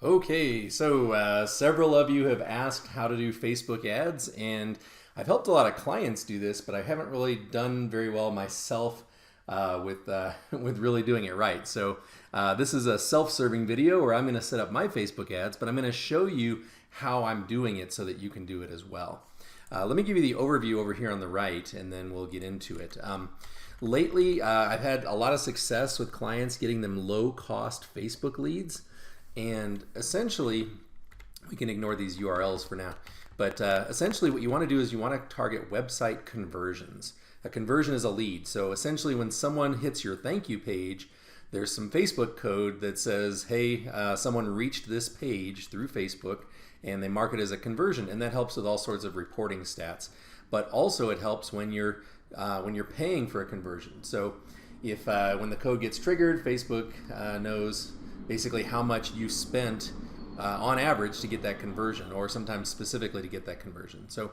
Okay, so several of you have asked how to do Facebook ads, and I've helped a lot of clients do this, but I haven't really done very well myself with with really doing it right. So this is a self-serving video where I'm going to set up my Facebook ads, but I'm going to show you how I'm doing it so that you can do it as well. Let me give you the overview over here on the right, and then we'll get into it. Lately, I've had a lot of success with clients getting them low-cost Facebook leads. And essentially, we can ignore these URLs for now. But essentially what you want to do is you want to target website conversions. A conversion is a lead. So essentially when someone hits your thank you page, there's some Facebook code that says, hey, someone reached this page through Facebook, and they mark it as a conversion. And that helps with all sorts of reporting stats. But also it helps when you're paying for a conversion. So if when the code gets triggered, Facebook knows basically how much you spent on average to get that conversion, or sometimes specifically to get that conversion. So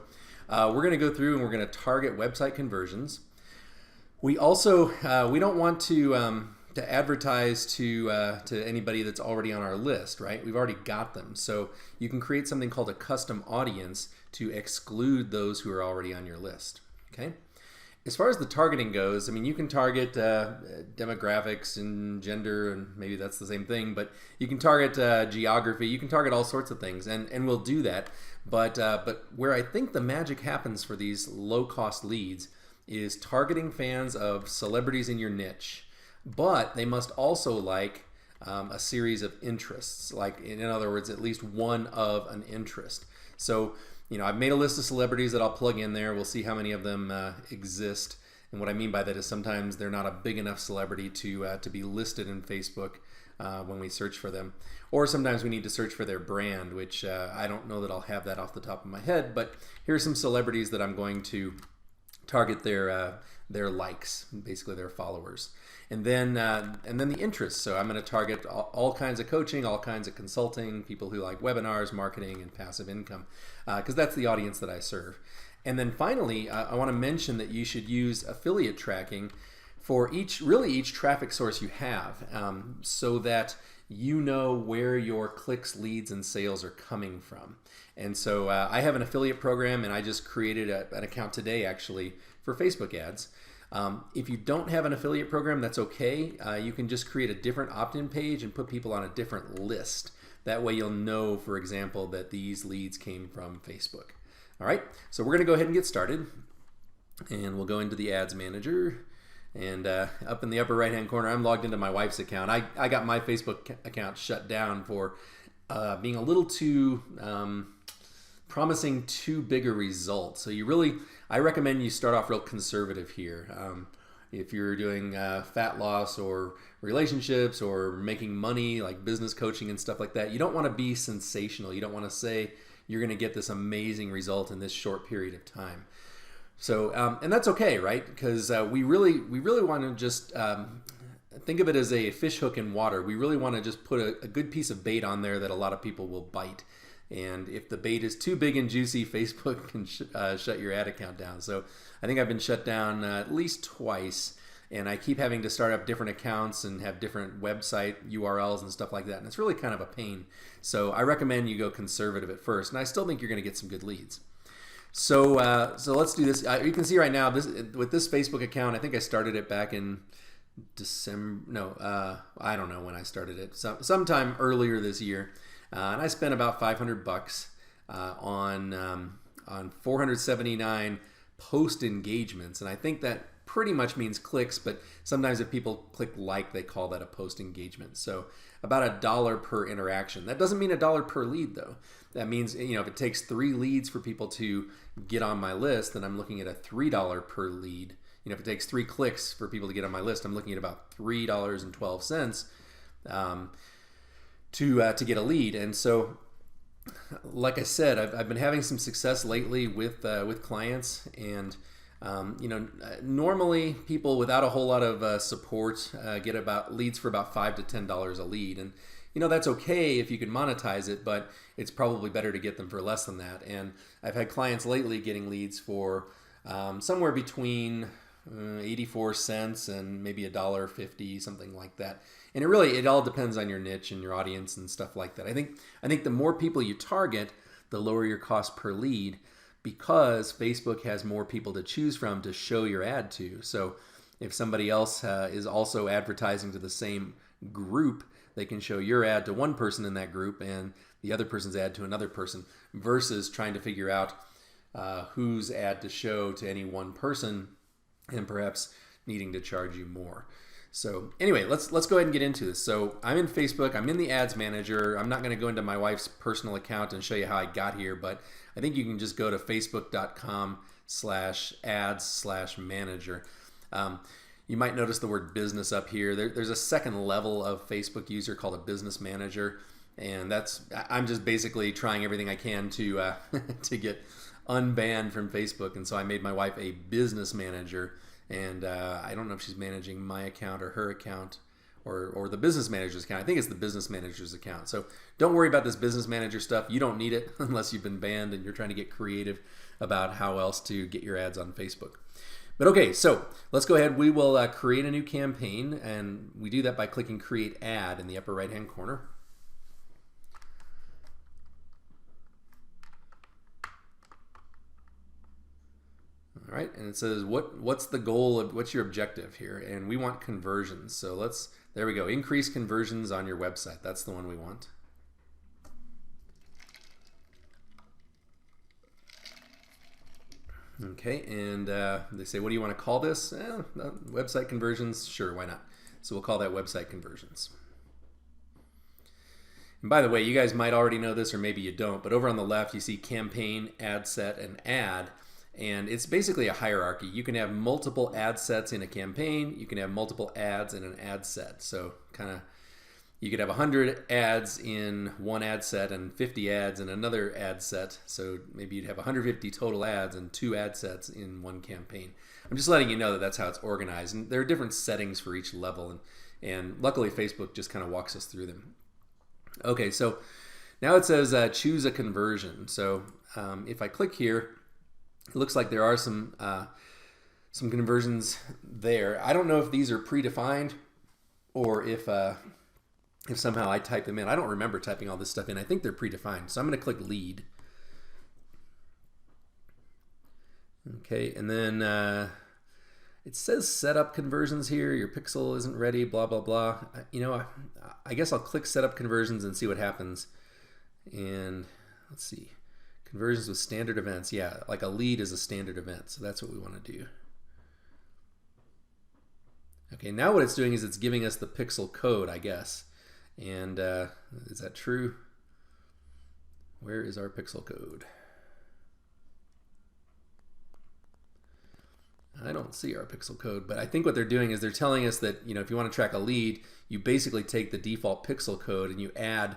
we're going to go through and we're going to target website conversions. We also we don't want to advertise to anybody that's already on our list, right? We've already got them. So you can create something called a custom audience to exclude those who are already on your list. Okay. As far as the targeting goes, I mean, you can target demographics and gender, and maybe that's the same thing, but you can target geography, you can target all sorts of things, and we'll do that. But where I think the magic happens for these low-cost leads is targeting fans of celebrities in your niche, but they must also like a series of interests, like in other words, at least one of an interest. So I've made a list of celebrities that I'll plug in there. We'll see how many of them exist. And what I mean by that is sometimes they're not a big enough celebrity to be listed in Facebook when we search for them. Or sometimes we need to search for their brand, which I don't know that I'll have that off the top of my head. But here's some celebrities that I'm going to target their likes, basically their followers. And then the interests. So I'm going to target all kinds of coaching, all kinds of consulting, people who like webinars, marketing, and passive income, because that's the audience that I serve. And then finally, I want to mention that you should use affiliate tracking for each traffic source you have, so that you know where your clicks, leads, and sales are coming from. And so I have an affiliate program, and I just created an account today actually for Facebook ads. If you don't have an affiliate program, that's okay. You can just create a different opt-in page and put people on a different list. That way you'll know, for example, that these leads came from Facebook. All right, so we're going to go ahead and get started. And we'll go into the ads manager. And up in the upper right-hand corner, I'm logged into my wife's account. I got my Facebook account shut down for being a little too promising too big a result. So I recommend you start off real conservative here. If you're doing fat loss or relationships or making money, like business coaching and stuff like that, you don't want to be sensational. You don't want to say you're going to get this amazing result in this short period of time. So, and that's okay, right? Because we really want to just think of it as a fish hook in water. We really want to just put a good piece of bait on there that a lot of people will bite. And if the bait is too big and juicy, Facebook can shut your ad account down. So I think I've been shut down at least twice, and I keep having to start up different accounts and have different website URLs and stuff like that. And it's really kind of a pain. So I recommend you go conservative at first. And I still think you're going to get some good leads. So let's do this. You can see right now with this Facebook account, I think I started it back in December. No, I don't know when I started it. Sometime earlier this year. And I spent about $500 on 479 post engagements, and I think that pretty much means clicks. But sometimes if people click like, they call that a post engagement. So about $1 per interaction. That doesn't mean $1 per lead though. That means if it takes 3 leads for people to get on my list, then I'm looking at a $3 per lead. If it takes 3 clicks for people to get on my list, I'm looking at about $3.12. To get a lead. And so, like I said, I've been having some success lately with clients, and normally people without a whole lot of support get about leads for about $5 to $10 a lead, and that's okay if you can monetize it, but it's probably better to get them for less than that. And I've had clients lately getting leads for somewhere between 84 cents and maybe $1.50, something like that. And it all depends on your niche and your audience and stuff like that. I think the more people you target, the lower your cost per lead, because Facebook has more people to choose from to show your ad to. So if somebody else is also advertising to the same group, they can show your ad to one person in that group and the other person's ad to another person, versus trying to figure out whose ad to show to any one person and perhaps needing to charge you more. So anyway, let's go ahead and get into this. So I'm in Facebook, I'm in the ads manager. I'm not going to go into my wife's personal account and show you how I got here, but I think you can just go to facebook.com/ads/manager. You might notice the word business up here. There's a second level of Facebook user called a business manager, and I'm just basically trying everything I can to to get unbanned from Facebook, and so I made my wife a business manager. And I don't know if she's managing my account or her account or the business manager's account. I think it's the business manager's account. So don't worry about this business manager stuff. You don't need it unless you've been banned and you're trying to get creative about how else to get your ads on Facebook. But okay, so let's go ahead. We will create a new campaign, and we do that by clicking Create Ad in the upper right-hand corner. All right, and it says what's the goal of what's your objective here, and we want conversions. So there we go, increase conversions on your website. That's the one we want. Okay, and they say, what do you want to call this? Website conversions, sure, why not? So we'll call that website conversions. And by the way, you guys might already know this, or maybe you don't, but over on the left you see campaign, ad set, and ad. And it's basically a hierarchy. You can have multiple ad sets in a campaign. You can have multiple ads in an ad set. So you could have 100 ads in one ad set and 50 ads in another ad set. So maybe you'd have 150 total ads and 2 ad sets in one campaign. I'm just letting you know that that's how it's organized. And there are different settings for each level. And luckily, Facebook just kind of walks us through them. Okay, so now it says choose a conversion. So if I click here, it looks like there are some conversions there. I don't know if these are predefined or if somehow I type them in. I don't remember typing all this stuff in. I think they're predefined. So I'm going to click lead. Okay, and then it says set up conversions here. Your pixel isn't ready, blah, blah, blah. I guess I'll click set up conversions and see what happens. And let's see. Conversions with standard events. Yeah, like a lead is a standard event. So that's what we want to do. Okay, now what it's doing is it's giving us the pixel code, I guess. And is that true? Where is our pixel code? I don't see our pixel code, but I think what they're doing is they're telling us that, if you want to track a lead, you basically take the default pixel code and you add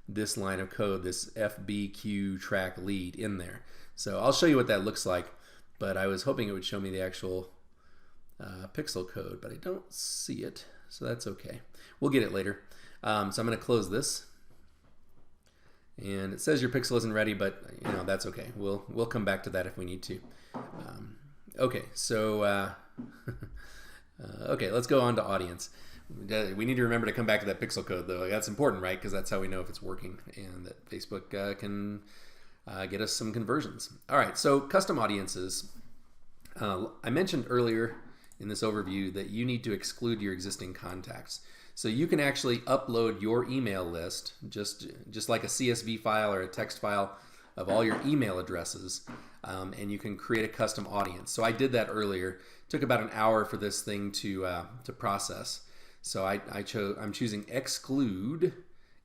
this line of code, this FBQ track lead in there. So I'll show you what that looks like, but I was hoping it would show me the actual pixel code, but I don't see it, so that's okay. We'll get it later. So I'm going to close this, and it says your pixel isn't ready, but that's okay. We'll come back to that if we need to. Okay, so okay, let's go on to audience. We need to remember to come back to that pixel code, though. That's important, right? Because that's how we know if it's working and that Facebook can get us some conversions. All right, so custom audiences. I mentioned earlier in this overview that you need to exclude your existing contacts. So you can actually upload your email list, just like a CSV file or a text file of all your email addresses, and you can create a custom audience. So I did that earlier. It took about an hour for this thing to process. So I'm choosing exclude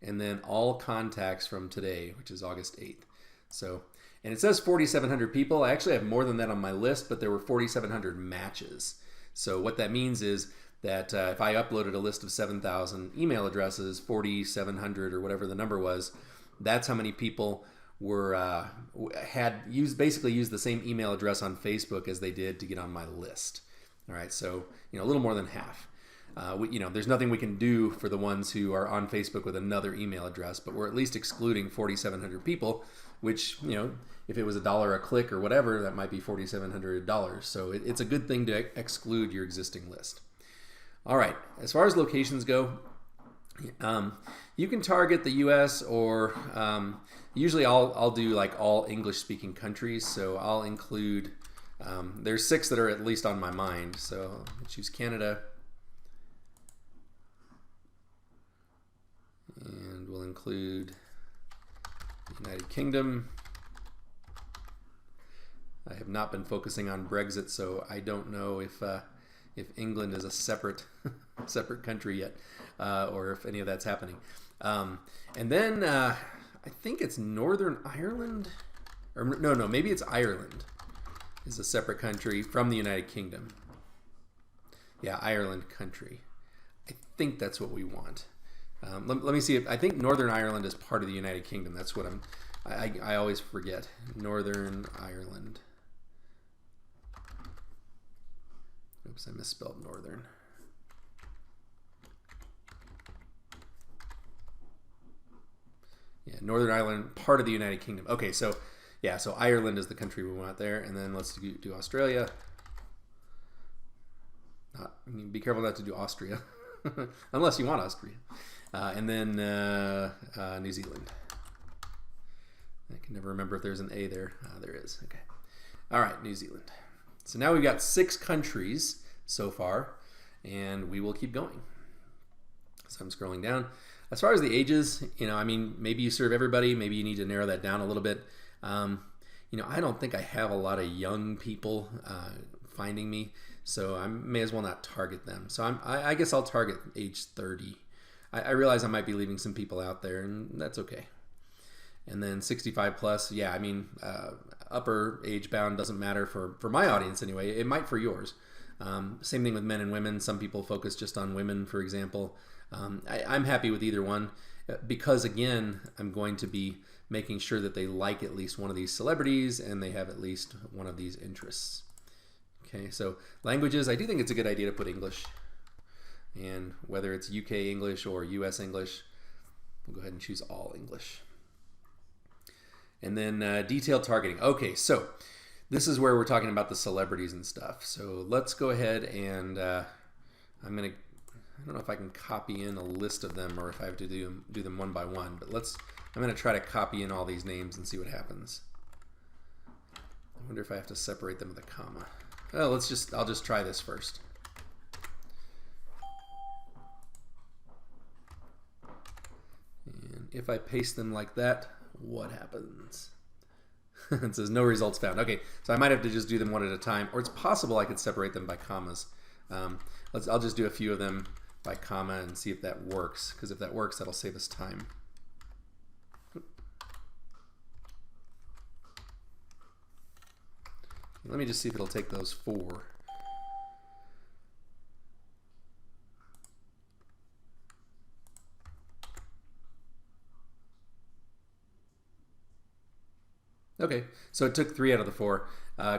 and then all contacts from today, which is August 8th. So, and it says 4,700 people. I actually have more than that on my list, but there were 4,700 matches. So what that means is that if I uploaded a list of 7,000 email addresses, 4,700 or whatever the number was, that's how many people basically used the same email address on Facebook as they did to get on my list. All right, so a little more than half. There's nothing we can do for the ones who are on Facebook with another email address, but we're at least excluding 4,700 people, which, if it was $1 a click or whatever, that might be $4,700. So it's a good thing to exclude your existing list. All right, as far as locations go, You can target the U.S. or usually I'll do like all English-speaking countries. So I'll include there's 6 that are at least on my mind. So I'll choose Canada, and we'll include the United Kingdom. I have not been focusing on Brexit, so I don't know if England is a separate separate country yet, or if any of that's happening. And then I think it's Northern Ireland, or no, maybe it's Ireland is a separate country from the United Kingdom. Yeah, Ireland country. I think that's what we want. Let me see if I think Northern Ireland is part of the United Kingdom. That's what I always forget. Northern Ireland. Oops, I misspelled Northern. Yeah, Northern Ireland, part of the United Kingdom. Okay, so yeah, so Ireland is the country we want there, and then let's do Australia. Be careful not to do Austria, unless you want Austria. And then New Zealand. I can never remember if there's an A there. There is. Okay. All right, New Zealand. So now we've got 6 countries so far, and we will keep going. So I'm scrolling down. As far as the ages, I mean, maybe you serve everybody. Maybe you need to narrow that down a little bit. I don't think I have a lot of young people finding me, so I may as well not target them. So I guess I'll target age 30. I realize I might be leaving some people out there, and that's okay. And then 65 plus, yeah, I mean, upper age bound doesn't matter for my audience anyway. It might for yours. Same thing with men and women. Some people focus just on women, for example. I'm happy with either one because, again, I'm going to be making sure that they like at least one of these celebrities and they have at least one of these interests. Okay, so languages, I do think it's a good idea to put English. And whether it's UK English or US English, we'll go ahead and choose all English. And then detailed targeting. Okay, so this is where we're talking about the celebrities and stuff. So let's go ahead and I don't know if I can copy in a list of them or if I have to do them one by one, but I'm going to try to copy in all these names and see what happens. I wonder if I have to separate them with a comma. Oh, I'll just try this first. And if I paste them like that, what happens? It says no results found. Okay, so I might have to just do them one at a time, or it's possible I could separate them by commas. I'll just do a few of them by comma and see if that works, because if that works, that'll save us time. Let me just see if it'll take those 4. Okay, so it took 3 out of the 4.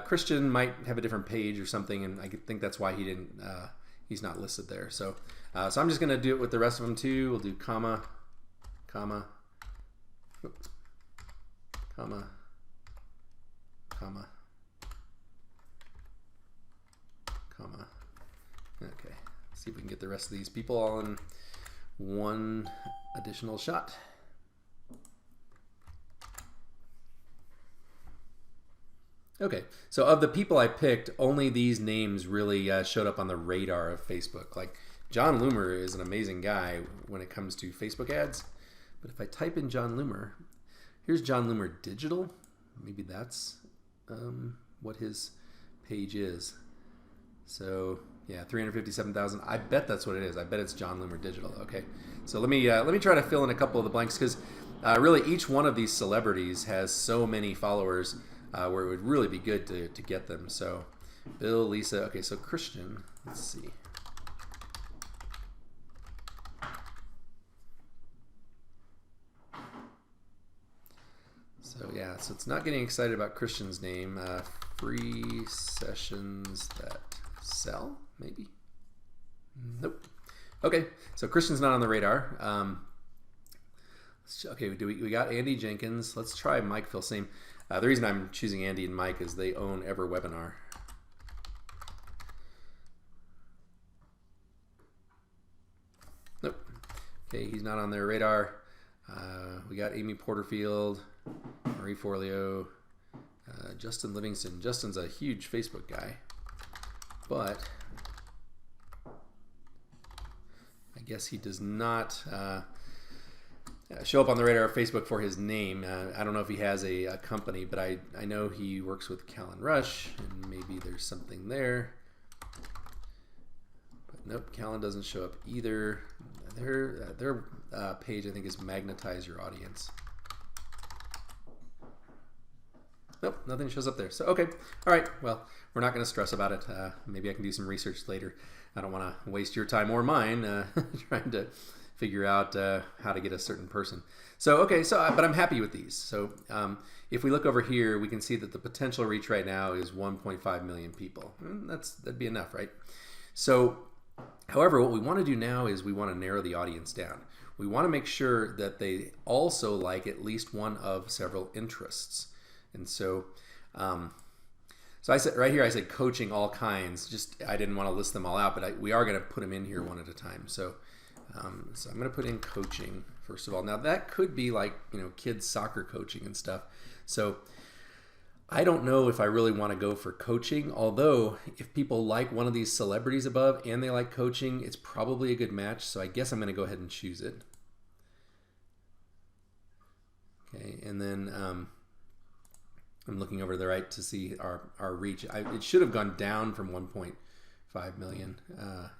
Christian might have a different page or something, and I think that's why he's not listed there. So I'm just going to do it with the rest of them too. We'll do comma, comma, oops, comma, comma, comma. Okay, let's see if we can get the rest of these people all in one additional shot. Okay, so of the people I picked, only these names really showed up on the radar of Facebook. Like Jon Loomer is an amazing guy when it comes to Facebook ads, but if I type in Jon Loomer, here's Jon Loomer Digital. Maybe that's what his page is. So yeah, 357,000. I bet that's what it is. I bet it's Jon Loomer Digital. Okay, so let me try to fill in a couple of the blanks because really each one of these celebrities has so many followers. Where it would really be good to get them. So Bill, Lisa, okay, so Christian, let's see. So yeah, so it's not getting excited about Christian's name. Free sessions that sell, maybe? Nope. Okay, so Christian's not on the radar. Okay, we got Andy Jenkins. Let's try Mike Filsaime. The reason I'm choosing Andy and Mike is they own EverWebinar. Nope. Okay, he's not on their radar. We got Amy Porterfield, Marie Forleo, Justin Livingston. Justin's a huge Facebook guy, but I guess he does not show up on the radar of Facebook for his name. I don't know if he has a company, but I know he works with Callan Rush, and maybe there's something there. But nope, Callan doesn't show up either. Their page, I think, is Magnetize Your Audience. Nope, nothing shows up there. So, okay. All right. Well, we're not going to stress about it. Maybe I can do some research later. I don't want to waste your time or mine trying to figure out how to get a certain person. So, okay. But I'm happy with these. So, if we look over here, we can see that the potential reach right now is 1.5 million people. That'd be enough, right? So, however, what we want to do now is we want to narrow the audience down. We want to make sure that they also like at least one of several interests. And so, I said right here, I said coaching all kinds. I didn't want to list them all out, but we are going to put them in here one at a time. So I'm going to put in coaching first of all. Now that could be like, kids soccer coaching and stuff. So I don't know if I really want to go for coaching, although if people like one of these celebrities above and they like coaching, it's probably a good match. So I guess I'm going to go ahead and choose it. Okay. And then, I'm looking over to the right to see our reach. It should have gone down from 1.5 million.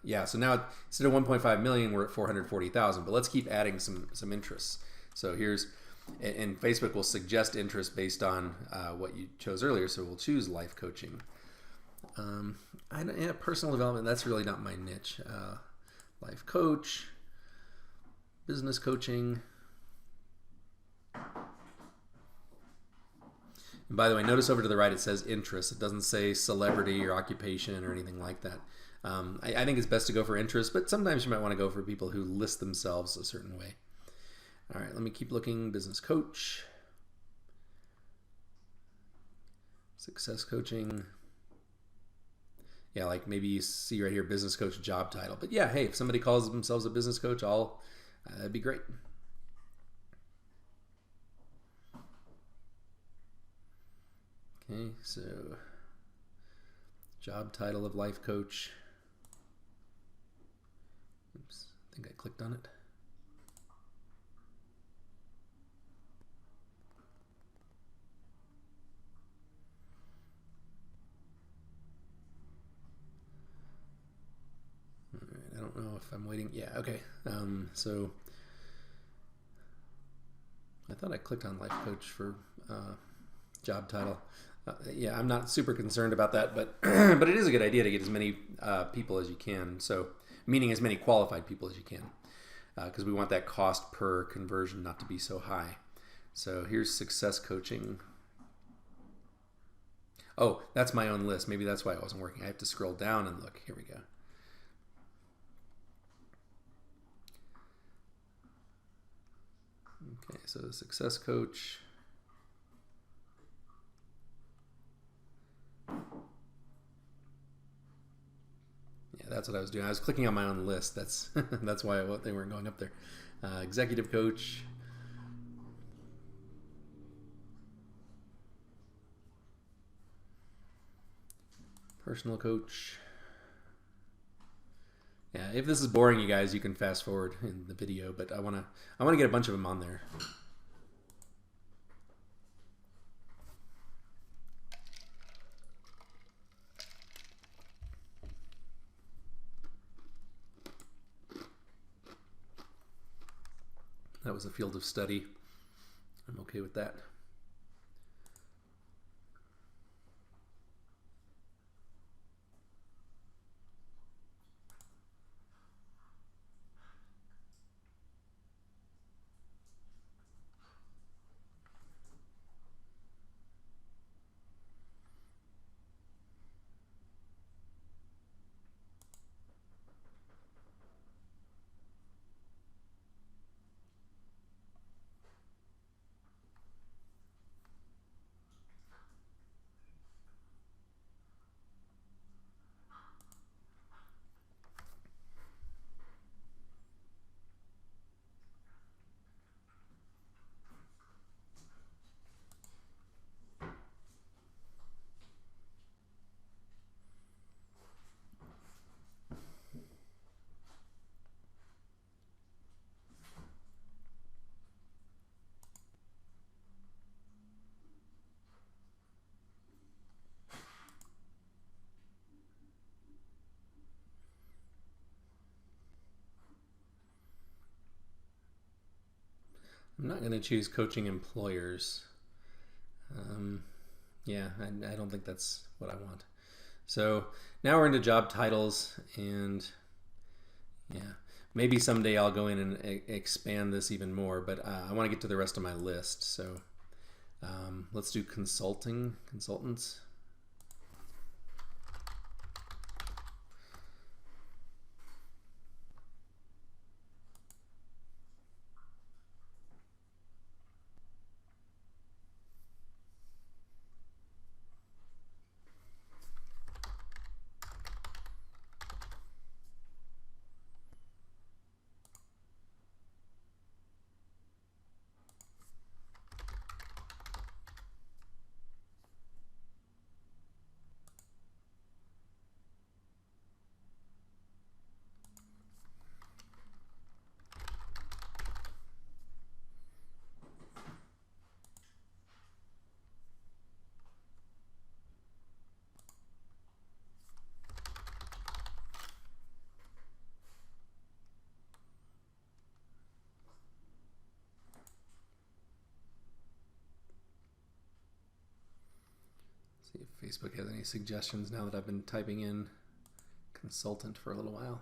Yeah, so now instead of 1.5 million, we're at 440,000. But let's keep adding some interests. So and Facebook will suggest interest based on what you chose earlier. So we'll choose life coaching. Personal development, that's really not my niche. Life coach, business coaching. And by the way, notice over to the right it says interest. It doesn't say celebrity or occupation or anything like that. I think it's best to go for interest, but sometimes you might want to go for people who list themselves a certain way. All right, let me keep looking. Business coach. Success coaching. Yeah, like maybe you see right here, business coach job title. But yeah, hey, if somebody calls themselves a business coach, that'd be great. Okay, so job title of life coach. Oops, I think I clicked on it. All right, I don't know if I'm waiting. Yeah, okay. So I thought I clicked on life coach for job title. Yeah, I'm not super concerned about that, but but it is a good idea to get as many people as you can. So, meaning as many qualified people as you can, because we want that cost per conversion not to be so high. So here's success coaching. Oh, that's my own list. Maybe that's why it wasn't working. I have to scroll down and look. Here we go. Okay, so the success coach. That's what I was doing. I was clicking on my own list. That's why they weren't going up there. Executive coach. Personal coach. Yeah, if this is boring, you guys, you can fast forward in the video, but I wanna get a bunch of them on there. That was a field of study. I'm okay with that. I'm not going to choose coaching employers. Yeah, I don't think that's what I want. So now we're into job titles, and yeah, maybe someday I'll go in and expand this even more, but I want to get to the rest of my list. So let's do consultants. See if Facebook has any suggestions now that I've been typing in consultant for a little while.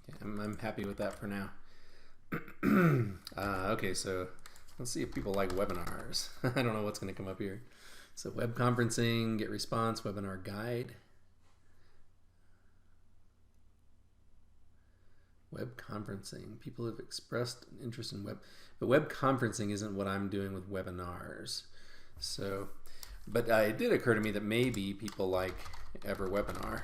Okay, I'm happy with that for now. Okay, so let's see if people like webinars. I don't know what's going to come up here. So web conferencing, get response, webinar guide. Web conferencing. People have expressed an interest in web, but web conferencing isn't what I'm doing with webinars. So, but it did occur to me that maybe people like EverWebinar.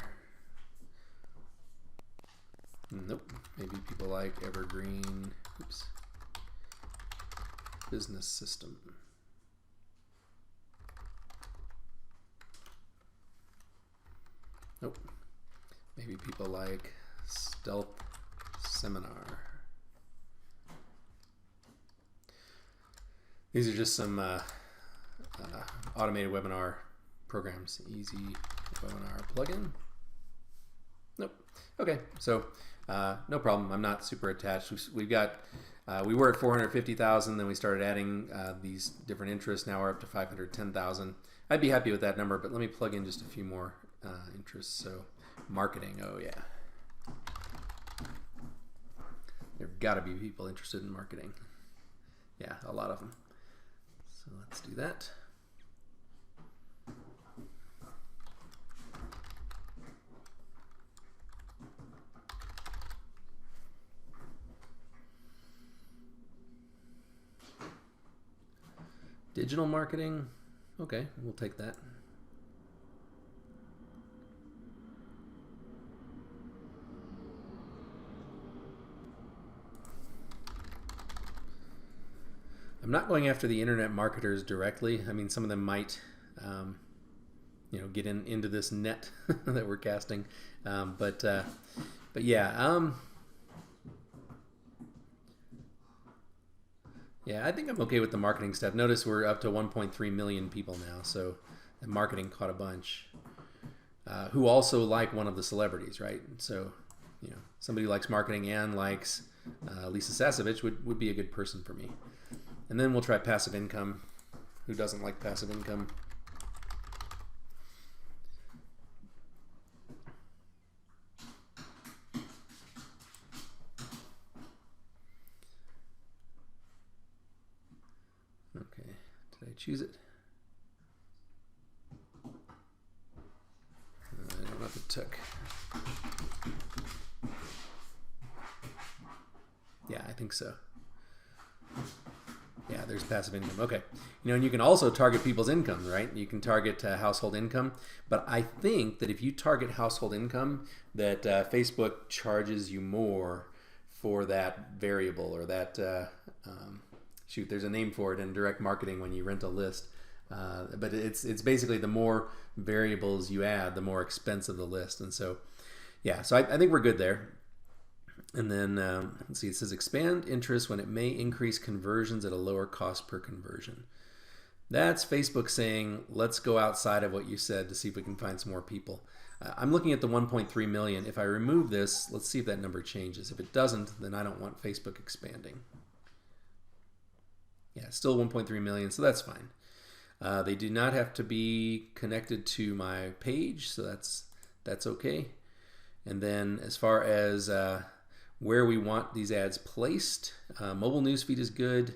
Nope. Maybe people like Evergreen. Oops. Business System. Nope. Maybe people like Stealth Seminar. These are just some automated webinar programs. Easy Webinar plugin. Nope. Okay, so no problem. I'm not super attached. We've got, we were at 450,000, then we started adding these different interests. Now we're up to 510,000. I'd be happy with that number, but let me plug in just a few more interests. So marketing, oh yeah. There've got to be people interested in marketing. Yeah, a lot of them. So let's do that. Digital marketing, okay, we'll take that. I'm not going after the internet marketers directly. I mean, some of them might, you know, get into this net that we're casting, but yeah. Yeah, I think I'm okay with the marketing stuff. Notice we're up to 1.3 million people now, so the marketing caught a bunch. Who also like one of the celebrities, right? So, you know, somebody who likes marketing and likes Lisa Sasevich would be a good person for me. And then we'll try passive income. Who doesn't like passive income? Okay, did I choose it? I don't know if it took. Yeah, I think so. Yeah, there's passive income. Okay. And you can also target people's income, right? You can target household income. But I think that if you target household income, that Facebook charges you more for that variable, or that, shoot, there's a name for it in direct marketing when you rent a list. But it's basically the more variables you add, the more expensive the list. And so, yeah, so I think we're good there. And then, let's see, it says expand interest when it may increase conversions at a lower cost per conversion. That's Facebook saying, let's go outside of what you said to see if we can find some more people. I'm looking at the 1.3 million. If I remove this, let's see if that number changes. If it doesn't, then I don't want Facebook expanding. Yeah, still 1.3 million, so that's fine. They do not have to be connected to my page, so that's okay. And then as far as where we want these ads placed, mobile newsfeed is good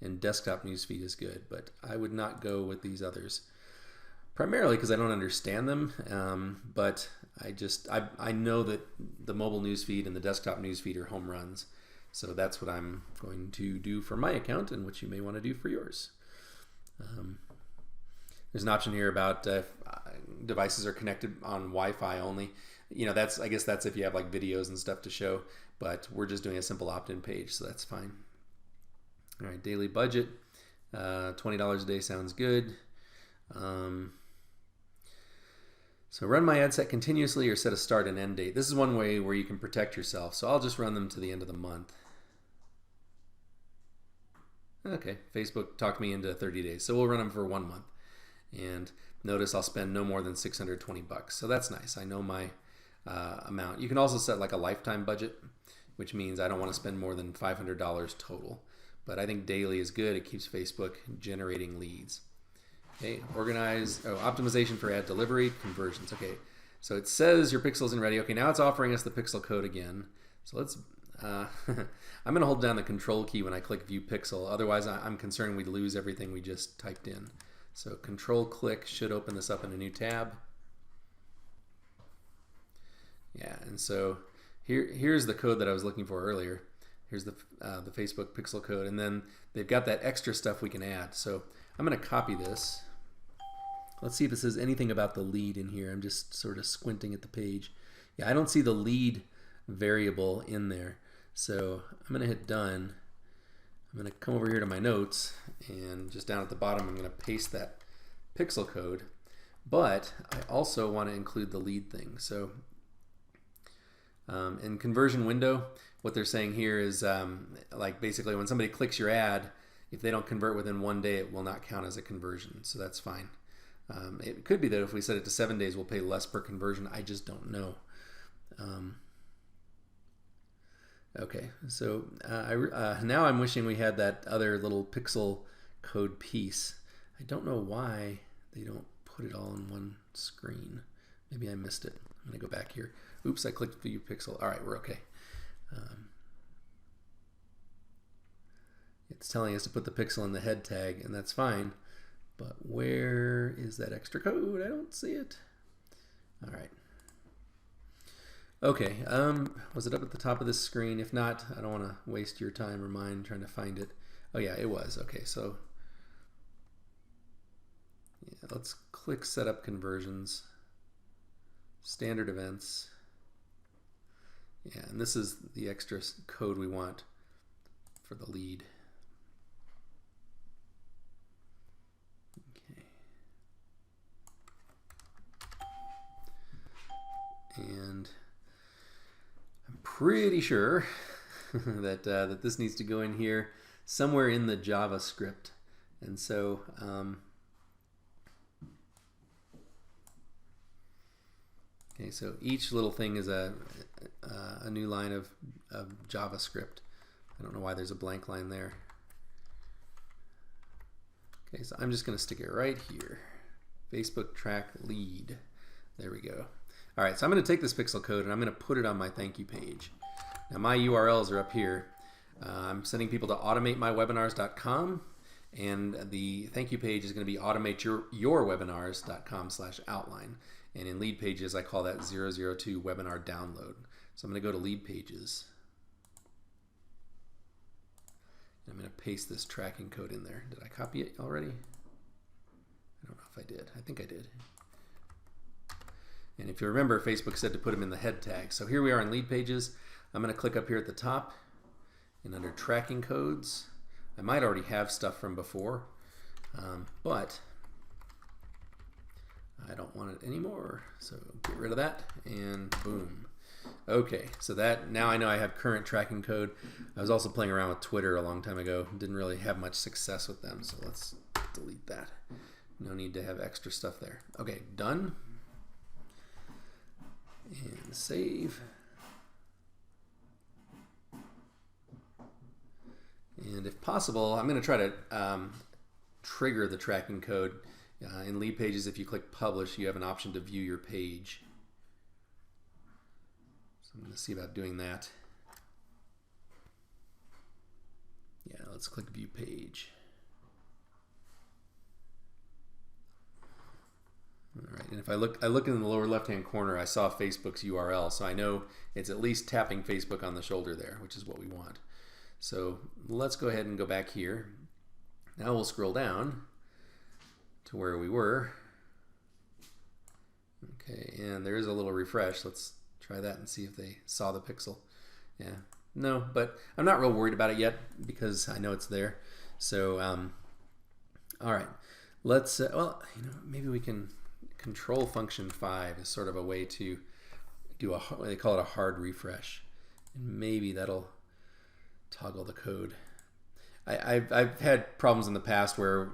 and desktop newsfeed is good, but I would not go with these others, primarily because I don't understand them. But I know that the mobile newsfeed and the desktop newsfeed are home runs, so that's what I'm going to do for my account, and what you may want to do for yours. There's an option here about devices are connected on Wi-Fi only. I guess that's if you have like videos and stuff to show, but we're just doing a simple opt-in page, so that's fine. All right, daily budget, $20 a day sounds good. So run my ad set continuously or set a start and end date. This is one way where you can protect yourself, so I'll just run them to the end of the month. Okay, Facebook talked me into 30 days, so we'll run them for 1 month. And notice I'll spend no more than $620, so that's nice. I know my amount. You can also set like a lifetime budget, which means I don't want to spend more than $500 total. But I think daily is good. It keeps Facebook generating leads. Okay, optimization for ad delivery, conversions. Okay, so it says your pixel isn't ready. Okay, now it's offering us the pixel code again. So let's, I'm going to hold down the control key when I click view pixel. Otherwise, I'm concerned we'd lose everything we just typed in. So control click should open this up in a new tab. Yeah, and so here's the code that I was looking for earlier. Here's the Facebook pixel code, and then they've got that extra stuff we can add. So I'm going to copy this. Let's see if it says anything about the lead in here. I'm just sort of squinting at the page. Yeah, I don't see the lead variable in there. So I'm going to hit done. I'm going to come over here to my notes, and just down at the bottom I'm going to paste that pixel code. But I also want to include the lead thing. So in conversion window, what they're saying here is like basically when somebody clicks your ad, if they don't convert within 1 day, it will not count as a conversion. So that's fine. It could be that if we set it to 7 days, we'll pay less per conversion. I just don't know. Okay, so now I'm wishing we had that other little pixel code piece. I don't know why they don't put it all in one screen. Maybe I missed it. I'm going to go back here. Oops, I clicked view pixel. All right, we're okay. It's telling us to put the pixel in the head tag, and that's fine. But where is that extra code? I don't see it. All right. Okay, was it up at the top of this screen? If not, I don't want to waste your time or mine trying to find it. Oh yeah, it was. Okay, so yeah, let's click Setup Conversions, Standard Events. Yeah, and this is the extra code we want for the lead. Okay. And I'm pretty sure that that this needs to go in here somewhere in the JavaScript, and so okay, so each little thing is a new line of JavaScript. I don't know why there's a blank line there. Okay, so I'm just going to stick it right here. Facebook track lead. There we go. All right, so I'm going to take this pixel code and I'm going to put it on my thank you page. Now my URLs are up here. I'm sending people to automatemywebinars.com, and the thank you page is going to be automateyourwebinars.com/outline. And in lead pages, I call that 002 webinar download. So I'm going to go to lead pages. I'm going to paste this tracking code in there. Did I copy it already? I don't know if I did. I think I did. And if you remember, Facebook said to put them in the head tag. So here we are in lead pages. I'm going to click up here at the top and under tracking codes. I might already have stuff from before, but I don't want it anymore. So get rid of that and boom. Okay, so that now I know I have current tracking code. I was also playing around with Twitter a long time ago. Didn't really have much success with them, so let's delete that. No need to have extra stuff there. Okay, done. And save. And if possible, I'm going to try to trigger the tracking code. In lead pages, if you click publish, you have an option to view your page. So I'm going to see about doing that. Yeah, let's click view page. All right, and if I look in the lower left-hand corner, I saw Facebook's URL, so I know it's at least tapping Facebook on the shoulder there, which is what we want. So let's go ahead and go back here. Now we'll scroll down to where we were. Okay, and there is a little refresh. Let's try that and see if they saw the pixel. Yeah, no, but I'm not real worried about it yet because I know it's there. So, all right, let's, well, maybe we can control function 5 is sort of a way to do they call it a hard refresh. And maybe that'll toggle the code. I've had problems in the past where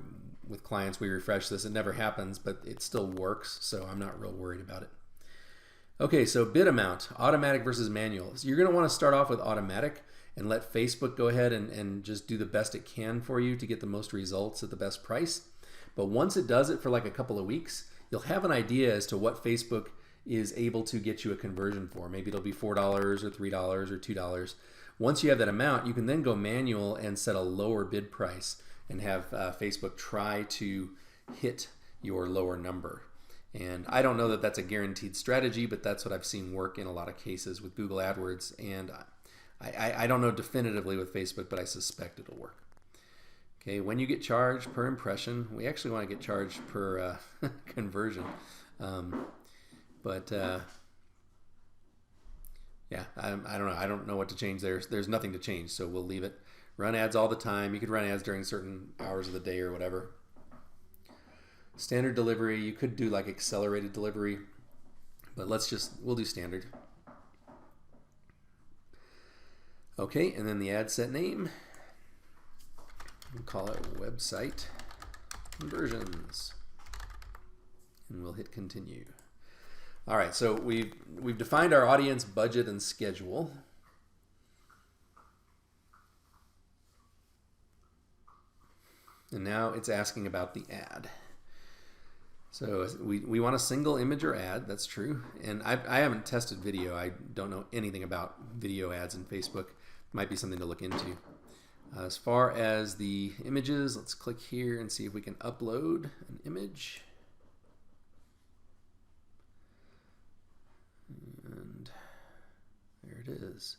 with clients we refresh this, it never happens, but it still works, so I'm not real worried about it. Okay, so bid amount, automatic versus manual. So you're going to want to start off with automatic and let Facebook go ahead and just do the best it can for you to get the most results at the best price. But once it does it for like a couple of weeks, you'll have an idea as to what Facebook is able to get you a conversion for. Maybe it'll be $4 or $3 or $2. Once you have that amount, you can then go manual and set a lower bid price and have Facebook try to hit your lower number. And I don't know that that's a guaranteed strategy, but that's what I've seen work in a lot of cases with Google AdWords. And I don't know definitively with Facebook, but I suspect it'll work. Okay, when you get charged per impression, we actually want to get charged per conversion. Yeah, I don't know. I don't know what to change there. There's nothing to change, so we'll leave it. Run ads all the time. You could run ads during certain hours of the day or whatever. Standard delivery, you could do like accelerated delivery, but we'll do standard. Okay, and then the ad set name. We'll call it website conversions. And we'll hit continue. All right, so we've defined our audience, budget, and schedule. And now it's asking about the ad. So we want a single image or ad, that's true. And I haven't tested video. I don't know anything about video ads in Facebook. Might be something to look into. As far as the images, let's click here and see if we can upload an image. And there it is.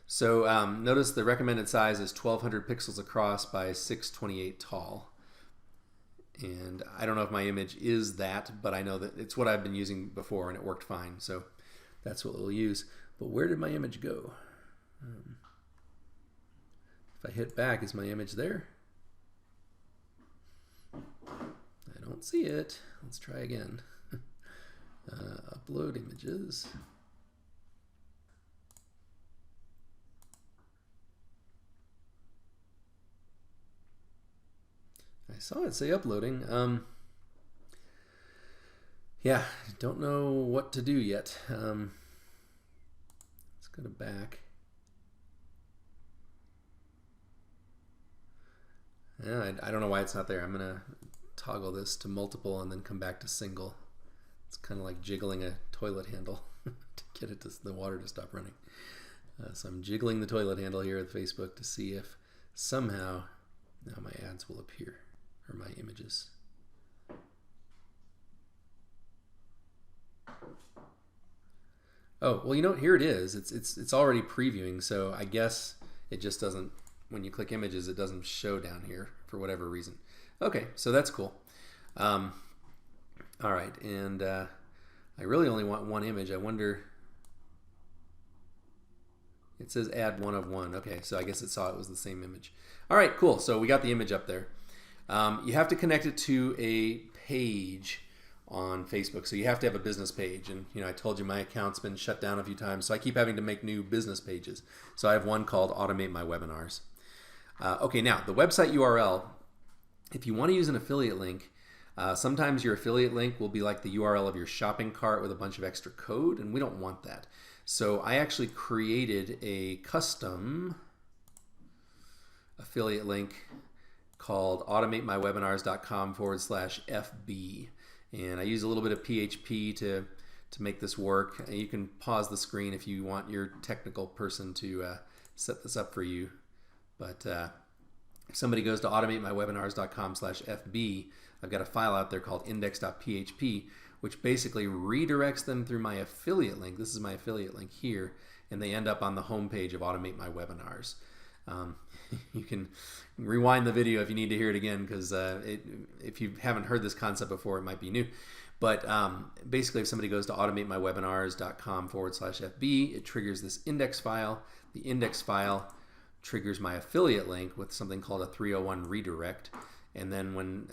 So notice the recommended size is 1200 pixels across by 628 tall. And I don't know if my image is that, but I know that it's what I've been using before and it worked fine. So that's what we'll use. But where did my image go? If I hit back, is my image there? I don't see it. Let's try again. Upload images. I saw it say uploading. Yeah, don't know what to do yet. Let's go to back. Yeah, I don't know why it's not there. I'm gonna toggle this to multiple and then come back to single. It's kind of like jiggling a toilet handle to get it to the water to stop running. So I'm jiggling the toilet handle here with Facebook to see if somehow now my ads will appear, or my images. Oh, well, you know what? Here it is. It's already previewing, so I guess it just doesn't when you click images, it doesn't show down here for whatever reason. Okay, so that's cool. All right, and I really only want one image. I wonder. It says add one of one. Okay, so I guess it saw it was the same image. All right, cool. So we got the image up there. You have to connect it to a page on Facebook. So you have to have a business page. And I told you my account's been shut down a few times, so I keep having to make new business pages. So I have one called Automate My Webinars. Okay, now the website URL, if you want to use an affiliate link, sometimes your affiliate link will be like the URL of your shopping cart with a bunch of extra code, and we don't want that. So I actually created a custom affiliate link called automatemywebinars.com/FB. And I use a little bit of PHP to make this work. You can pause the screen if you want your technical person to set this up for you. But if somebody goes to automatemywebinars.com/FB, I've got a file out there called index.php, which basically redirects them through my affiliate link. This is my affiliate link here, and they end up on the home page of Automate My Webinars. You can rewind the video if you need to hear it again, because if you haven't heard this concept before, it might be new. But basically, if somebody goes to automatemywebinars.com/FB, it triggers this index file. The index file triggers my affiliate link with something called a 301 redirect. And then when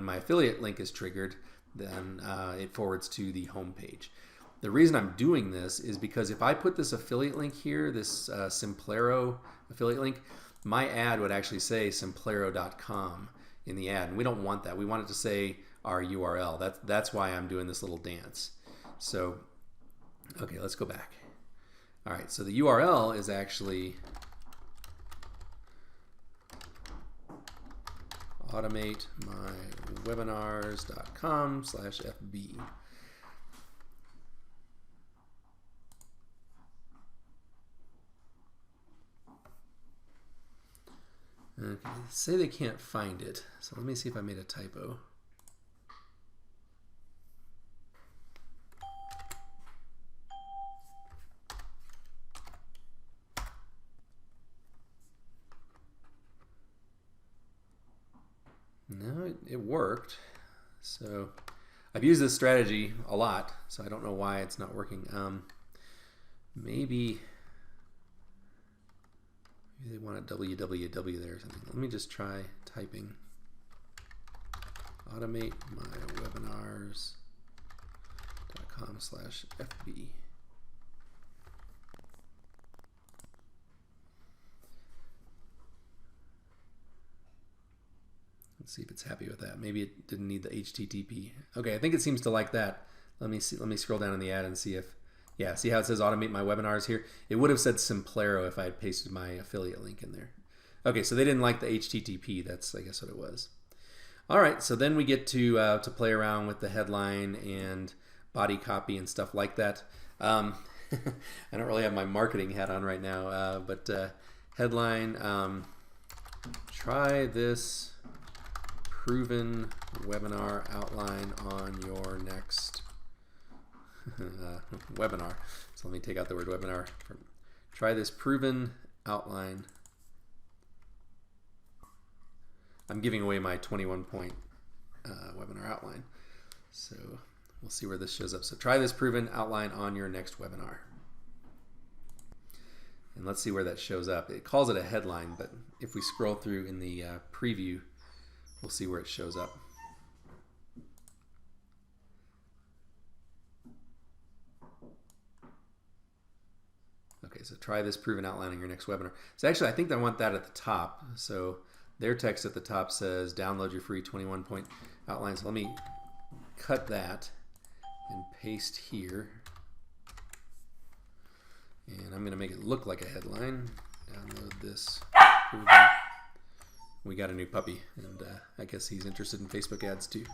my affiliate link is triggered, then it forwards to the home page. The reason I'm doing this is because if I put this affiliate link here, this Simplero affiliate link, my ad would actually say simplero.com in the ad, and we don't want that. We want it to say our URL. That's why I'm doing this little dance. So, okay, let's go back. All right, so the URL is actually automatemywebinars.com/FB. Okay, say they can't find it. So let me see if I made a typo. No, it worked. So I've used this strategy a lot, so I don't know why it's not working. Maybe they want a www there or something. Let me just try typing automatemywebinars.com/FB. Let's see if it's happy with that. Maybe it didn't need the HTTP. Okay, I think it seems to like that. Let me see. Let me scroll down in the ad and see if, yeah, see how it says automate my webinars here? It would have said Simplero if I had pasted my affiliate link in there. Okay, so they didn't like the HTTP. That's, I guess, what it was. All right, so then we get to play around with the headline and body copy and stuff like that. I don't really have my marketing hat on right now, but headline, try this proven webinar outline on your next webinar. So let me take out the word webinar. Try this proven outline. I'm giving away my 21-point webinar outline. So we'll see where this shows up. So try this proven outline on your next webinar. And let's see where that shows up. It calls it a headline, but if we scroll through in the preview, we'll see where it shows up. Okay, so try this proven outline on your next webinar. So actually, I think I want that at the top. So their text at the top says, download your free 21-point outline. So let me cut that and paste here. And I'm going to make it look like a headline. Download this proven. We got a new puppy, and I guess he's interested in Facebook ads too.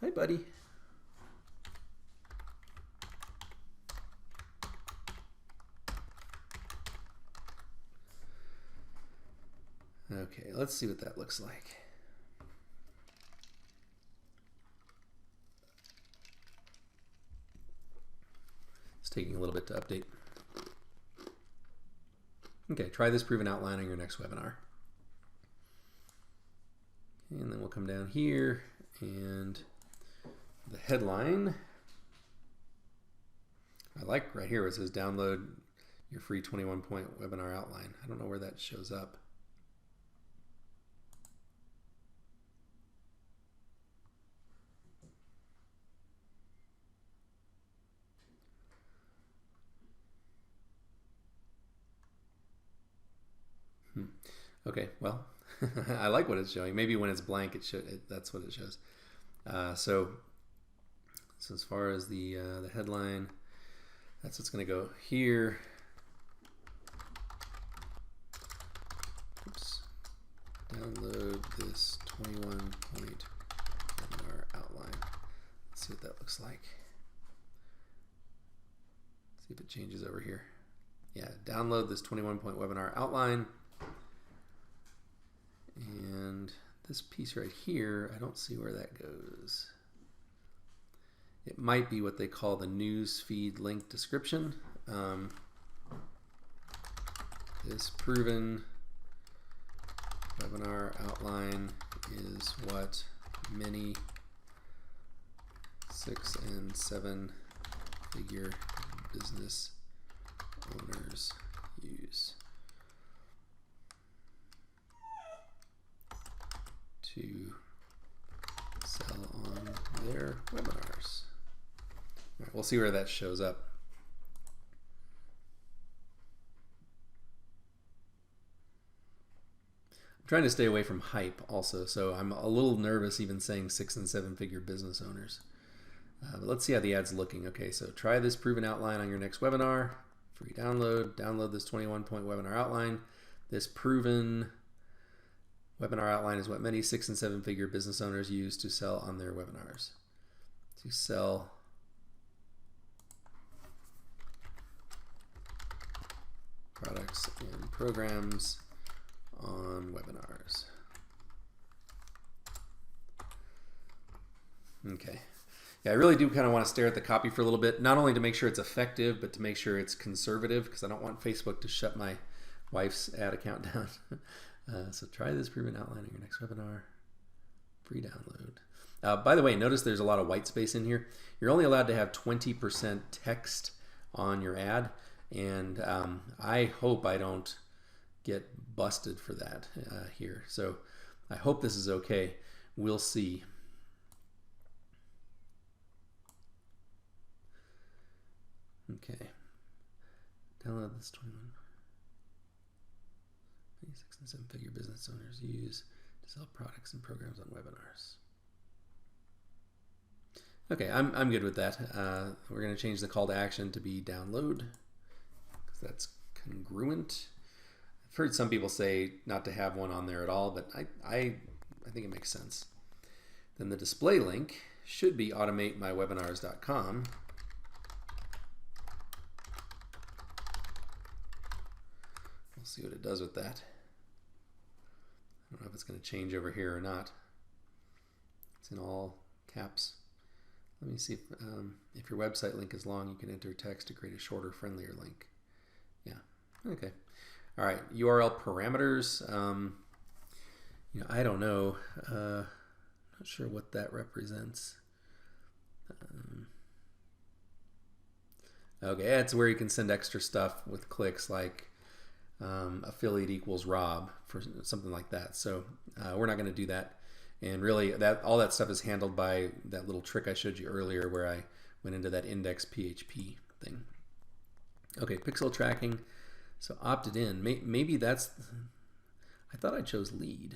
Hi, buddy. Okay, let's see what that looks like. It's taking a little bit to update. Okay, try this proven outline on your next webinar. And then we'll come down here and the headline. I like right here where it says download your free 21-point webinar outline. I don't know where that shows up. Okay, well, I like what it's showing. Maybe when it's blank, that's what it shows. So as far as the headline, that's what's going to go here. Oops. Download this 21-point webinar outline. Let's see what that looks like. See if it changes over here. Yeah, download this 21-point webinar outline. And this piece right here, I don't see where that goes. It might be what they call the news feed link description. This proven webinar outline is what many 6- and 7-figure business owners use to sell on their webinars. All right, we'll see where that shows up. I'm trying to stay away from hype also, so I'm a little nervous even saying 6- and 7-figure business owners. But let's see how the ad's looking. Okay, so try this proven outline on your next webinar. Free download. Download this 21-point webinar outline. This proven webinar outline is what many 6- and 7-figure business owners use to sell on their webinars. To sell products and programs on webinars. Okay. Yeah, I really do kind of want to stare at the copy for a little bit, not only to make sure it's effective, but to make sure it's conservative, because I don't want Facebook to shut my wife's ad account down. So try this proven outline in your next webinar. Free download. By the way, notice there's a lot of white space in here. You're only allowed to have 20% text on your ad, and I hope I don't get busted for that here. So I hope this is okay. We'll see. Okay. Download this 21. 6- and 7-figure business owners use to sell products and programs on webinars. Okay, I'm good with that. We're going to change the call to action to be download, because that's congruent. I've heard some people say not to have one on there at all, but I think it makes sense. Then the display link should be automatemywebinars.com. We'll see what it does with that. I don't know if it's going to change over here or not. It's in all caps. Let me see if your website link is long, you can enter text to create a shorter, friendlier link. Yeah, okay. All right, URL parameters. I don't know. Not sure what that represents. Okay, that's where you can send extra stuff with clicks, like affiliate equals Rob, for something like that. So we're not going to do that. And really, all that stuff is handled by that little trick I showed you earlier, where I went into that index PHP thing. Okay, pixel tracking. So opted in. Maybe that's. I thought I chose lead.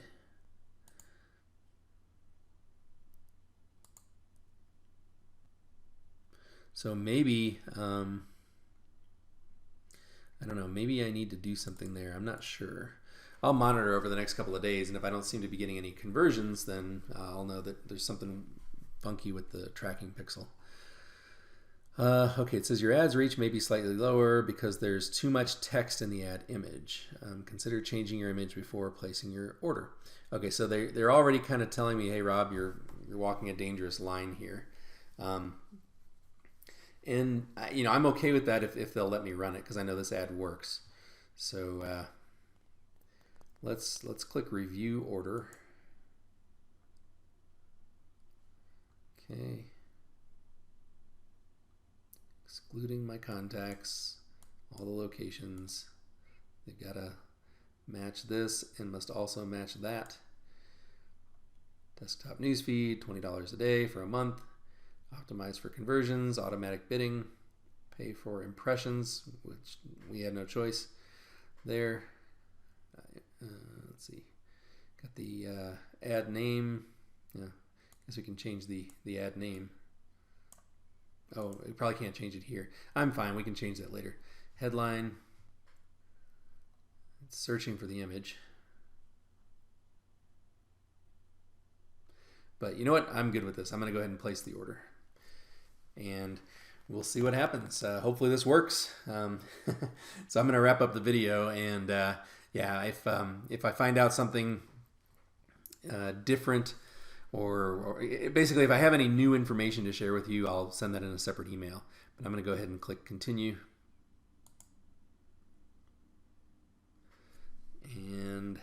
So maybe, I don't know, maybe I need to do something there. I'm not sure. I'll monitor over the next couple of days, and if I don't seem to be getting any conversions, then I'll know that there's something funky with the tracking pixel. Okay, it says your ads reach may be slightly lower because there's too much text in the ad image. Consider changing your image before placing your order. Okay, so they're already kind of telling me, hey Rob, you're walking a dangerous line here. And I'm okay with that if they'll let me run it, because I know this ad works. So let's click review order. Okay. Excluding my contacts, all the locations. They've got to match this and must also match that. Desktop newsfeed, $20 a day for a month. Optimize for conversions, automatic bidding, pay for impressions, which we had no choice there. Let's see, got the ad name. Yeah, I guess we can change the ad name. Oh, we probably can't change it here. I'm fine, we can change that later. Headline, it's searching for the image. But you know what? I'm good with this. I'm going to go ahead and place the order. And we'll see what happens. Hopefully this works. So I'm going to wrap up the video. And yeah, if I find out something different, or basically if I have any new information to share with you, I'll send that in a separate email. But I'm going to go ahead and click continue. And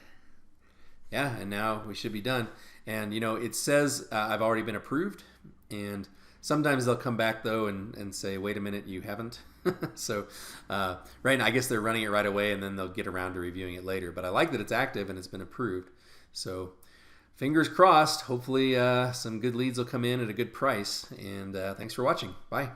yeah, and now we should be done. And you know, it says I've already been approved, and sometimes they'll come back though and say, wait a minute, you haven't. So right now, I guess they're running it right away, and then they'll get around to reviewing it later. But I like that it's active and it's been approved. So fingers crossed, hopefully some good leads will come in at a good price. And thanks for watching. Bye.